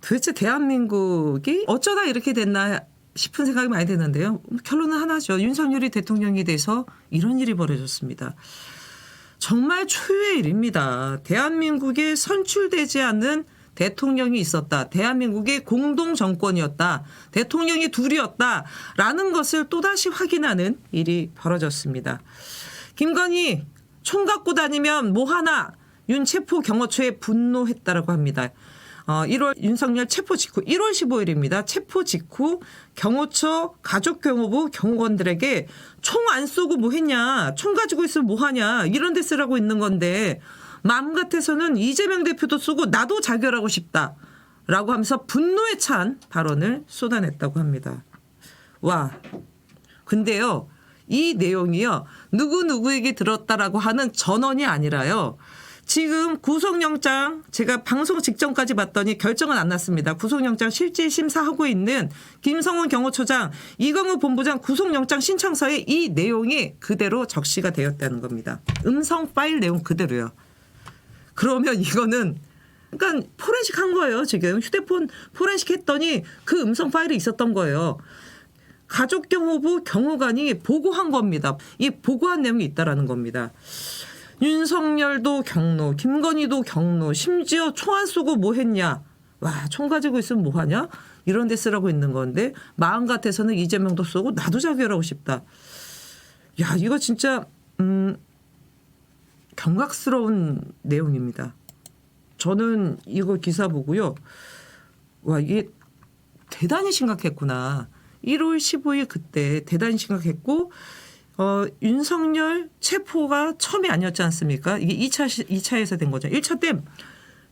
도대체 대한민국이 어쩌다 이렇게 됐나 싶은 생각이 많이 드는데요. 결론은 하나죠. 윤석열이 대통령이 돼서 이런 일이 벌어졌습니다. 정말 초유의 일입니다. 대한민국에 선출되지 않는 대통령이 있었다. 대한민국의 공동정권이었다. 대통령이 둘이었다라는 것을 또다시 확인하는 일이 벌어졌습니다. 김건희 총 갖고 다니면 뭐하나 윤 체포 경호처에 분노했다라고 합니다. 1월 윤석열 체포 직후 1월 15일입니다. 체포 직후 경호처 가족경호부 경호관들에게 총 안 쏘고 뭐 했냐. 총 가지고 있으면 뭐 하냐. 이런 데 쓰라고 있는 건데 마음 같아서는 이재명 대표도 쏘고 나도 자결하고 싶다라고 하면서 분노에 찬 발언을 쏟아냈다고 합니다. 와. 근데요. 이 내용이요. 누구누구에게 들었다라고 하는 전언이 아니라요. 지금 구속영장 제가 방송 직전까지 봤더니 결정은 안 났습니다. 구속영장 실질심사하고 있는 김성훈 경호처장, 이광우 본부장 구속영장 신청서에 이 내용이 그대로 적시가 되었다는 겁니다. 음성 파일 내용 그대로요. 그러면 이거는 그러니까 포렌식 한 거예요. 지금 휴대폰 포렌식 했더니 그 음성 파일이 있었던 거예요. 가족경호부 경호관이 보고한 겁니다. 이 보고한 내용이 있다라는 겁니다. 윤석열도 경로, 김건희도 경로, 심지어 총 안 쏘고 뭐 했냐. 와, 총 가지고 있으면 뭐 하냐? 이런 데 쓰라고 있는 건데 마음 같아서는 이재명도 쏘고 나도 자결하고 싶다. 야, 이거 진짜 경악스러운 내용입니다. 저는 이거 기사 보고요. 와, 이게 대단히 심각했구나. 1월 15일 그때 대단히 심각했고 윤석열 체포가 처음이 아니었지 않습니까? 이게 2차에서 된 거죠. 1차 때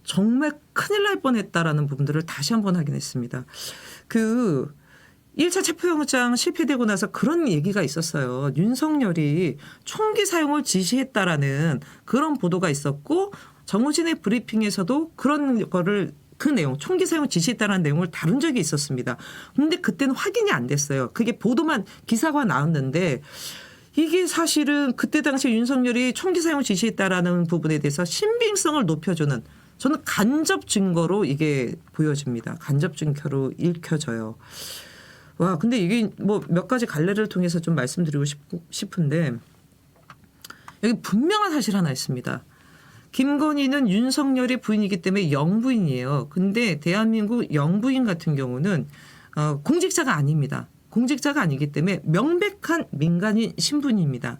정말 큰일 날 뻔했다라는 부분들을 다시 한번 확인했습니다. 그 1차 체포영장 실패되고 나서 그런 얘기가 있었어요. 윤석열이 총기 사용을 지시했다라는 그런 보도가 있었고 정우진의 브리핑에서도 그런 거를 그 내용, 총기 사용 지시했다는 내용을 다룬 적이 있었습니다. 근데 그때는 확인이 안 됐어요. 그게 보도만 기사가 나왔는데 이게 사실은 그때 당시 윤석열이 총기 사용 지시했다라는 부분에 대해서 신빙성을 높여주는 저는 간접 증거로 이게 보여집니다. 간접 증거로 읽혀져요. 와, 근데 이게 뭐 몇 가지 갈래를 통해서 좀 말씀드리고 싶은데 여기 분명한 사실 하나 있습니다. 김건희는 윤석열의 부인이기 때문에 영부인이에요. 근데 대한민국 영부인 같은 경우는 공직자가 아닙니다. 공직자가 아니기 때문에 명백한 민간인 신분입니다.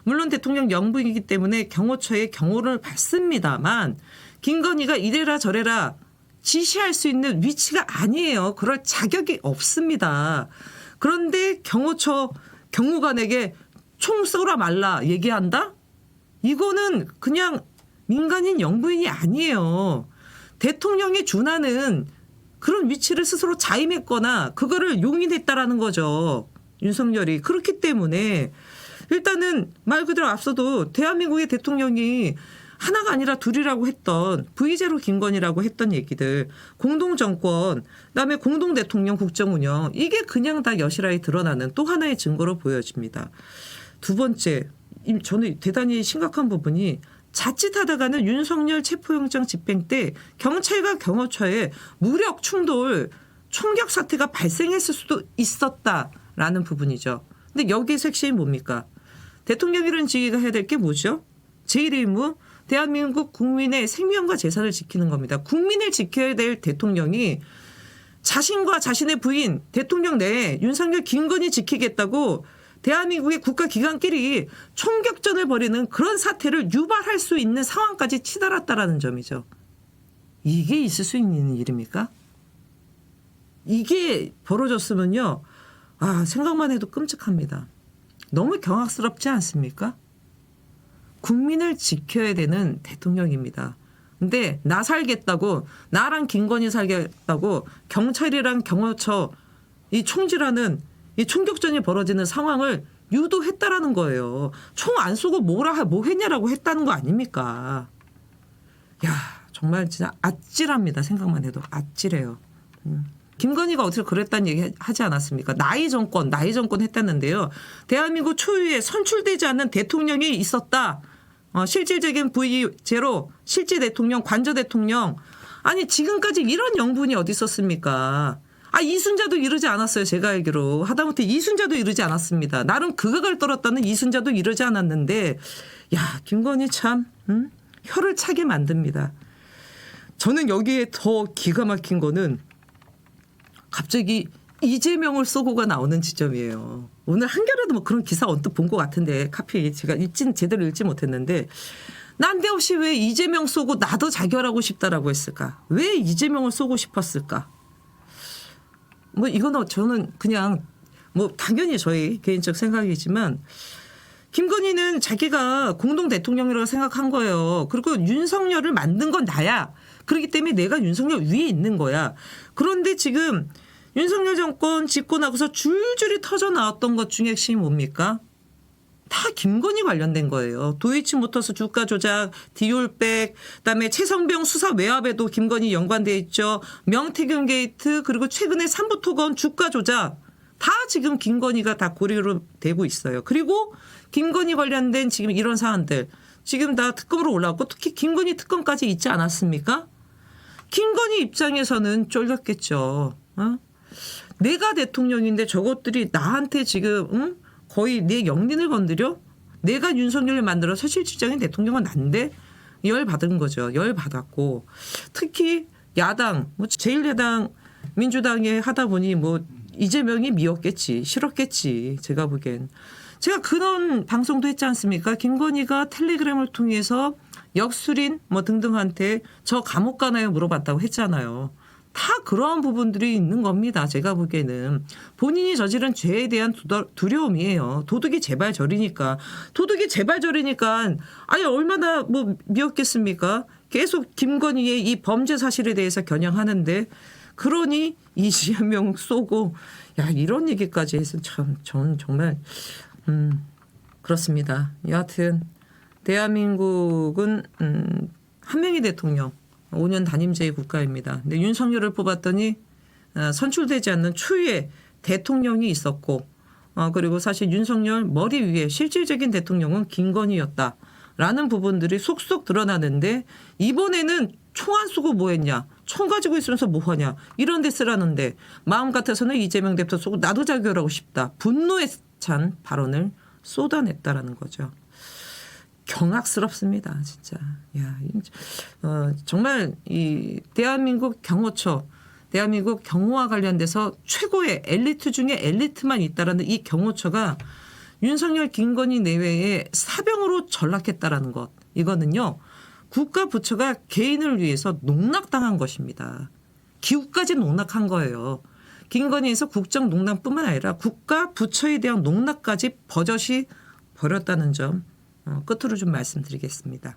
물론 대통령 영부인이기 때문에 경호처에 경호를 받습니다만 김건희가 이래라 저래라 지시할 수 있는 위치가 아니에요. 그럴 자격이 없습니다. 그런데 경호처 경호관에게 총 쏘라 말라 얘기한다? 이거는 그냥 민간인 영부인이 아니에요. 대통령이 준하는 그런 위치를 스스로 자임했거나 그거를 용인했다라는 거죠. 윤석열이. 그렇기 때문에 일단은 말 그대로 앞서도 대한민국의 대통령이 하나가 아니라 둘이라고 했던 V제로 김건희라고 했던 얘기들 공동정권 그다음에 공동대통령 국정운영 이게 그냥 다 여실하게 드러나는 또 하나의 증거로 보여집니다. 두 번째 저는 대단히 심각한 부분이 자칫하다가는 윤석열 체포영장 집행 때 경찰과 경호처에 무력 충돌 총격 사태가 발생했을 수도 있었다라는 부분이죠. 근데 여기에서 핵심이 뭡니까? 대통령이라는 직위가 해야 될 게 뭐죠? 제1의 의무 대한민국 국민의 생명과 재산을 지키는 겁니다. 국민을 지켜야 될 대통령이 자신과 자신의 부인 대통령 내에 윤석열 김건희 지키겠다고 대한민국의 국가기관끼리 총격전을 벌이는 그런 사태를 유발할 수 있는 상황까지 치달았다라는 점이죠. 이게 있을 수 있는 일입니까? 이게 벌어졌으면요. 아, 생각만 해도 끔찍합니다. 너무 경악스럽지 않습니까? 국민을 지켜야 되는 대통령입니다. 근데 나 살겠다고 나랑 김건희 살겠다고 경찰이랑 경호처 이 총질하는 이 총격전이 벌어지는 상황을 유도했다라는 거예요. 총 안 쏘고 뭐 했냐라고 했다는 거 아닙니까? 야, 정말 진짜 아찔합니다. 생각만 해도 아찔해요. 김건희가 어떻게 그랬다는 얘기 하지 않았습니까? 나이 정권 했다는데요. 대한민국 초유의 선출되지 않는 대통령이 있었다. 실질적인 V0 실제 대통령 관저 대통령 아니 지금까지 이런 영분이 어디 있었습니까? 이순자도 이러지 않았어요. 제가 알기로. 하다못해 이순자도 이러지 않았습니다. 나름 극악을 떨었다는 이순자도 이러지 않았는데 야 김건희 참 혀를 차게 만듭니다. 저는 여기에 더 기가 막힌 거는 갑자기 이재명을 쏘고가 나오는 지점이에요. 오늘 한겨레도 뭐 그런 기사 언뜻 본 것 같은데 카피 제가 제대로 읽지 못했는데 난데없이 왜 이재명 쏘고 나도 자결하고 싶다라고 했을까? 왜 이재명을 쏘고 싶었을까? 뭐 이거는 저는 그냥 뭐 당연히 저희 개인적 생각이지만 김건희는 자기가 공동 대통령이라고 생각한 거예요. 그리고 윤석열을 만든 건 나야. 그렇기 때문에 내가 윤석열 위에 있는 거야. 그런데 지금 윤석열 정권 짓고 나고서 줄줄이 터져 나왔던 것 중에 핵심이 뭡니까? 다 김건희 관련된 거예요. 도이치모터스 주가 조작, 디올백, 그다음에 최성병 수사 외압에도 김건희 연관돼 있죠. 명태균 게이트 그리고 최근에 삼부토건 주가 조작 다 지금 김건희가 다 고리로 되고 있어요. 그리고 김건희 관련된 지금 이런 사안들 지금 다 특검으로 올라왔고 특히 김건희 특검까지 있지 않았습니까? 김건희 입장에서는 쫄렸겠죠. 내가 대통령인데 저것들이 나한테 지금 거의 내 영린을 건드려? 내가 윤석열을 만들어 사실 실질적인 대통령은 난데 열받은 거죠. 열받았고 특히 야당 뭐 제1야당 민주당에 하다 보니 뭐 이재명이 미웠겠지 싫었겠지 제가 보기엔. 제가 그런 방송도 했지 않습니까? 김건희가 텔레그램을 통해서 역술인 뭐 등등한테 저 감옥 가나요 물어봤다고 했잖아요. 다 그러한 부분들이 있는 겁니다. 제가 보기에는 본인이 저지른 죄에 대한 두려움이에요. 도둑이 제발저리니까. 도둑이 제발저리니까 아니 얼마나 뭐 미웠겠습니까? 계속 김건희의 이 범죄 사실에 대해서 겨냥하는데 그러니 이재명 쏘고 야 이런 얘기까지 해서 참 전 정말 그렇습니다. 여하튼 대한민국은 한 명의 대통령 5년 단임제의 국가입니다. 근데 윤석열을 뽑았더니 선출되지 않는 추후에 대통령이 있었고 그리고 사실 윤석열 머리 위에 실질적인 대통령은 김건희였다라는 부분들이 속속 드러나는데 이번에는 총 안 쏘고 뭐 했냐. 총 가지고 있으면서 뭐 하냐. 이런 데 쓰라는데 마음 같아서는 이재명 대표 쏘고 나도 자결하고 싶다. 분노에 찬 발언을 쏟아냈다라는 거죠. 경악스럽습니다, 진짜. 야, 정말 이 대한민국 경호처, 대한민국 경호와 관련돼서 최고의 엘리트 중에 엘리트만 있다라는 이 경호처가 윤석열, 김건희 내외에 사병으로 전락했다라는 것. 이거는요, 국가 부처가 개인을 위해서 농락당한 것입니다. 기후까지 농락한 거예요. 김건희에서 국정 농락뿐만 아니라 국가 부처에 대한 농락까지 버젓이 벌였다는 점. 끝으로 좀 말씀드리겠습니다.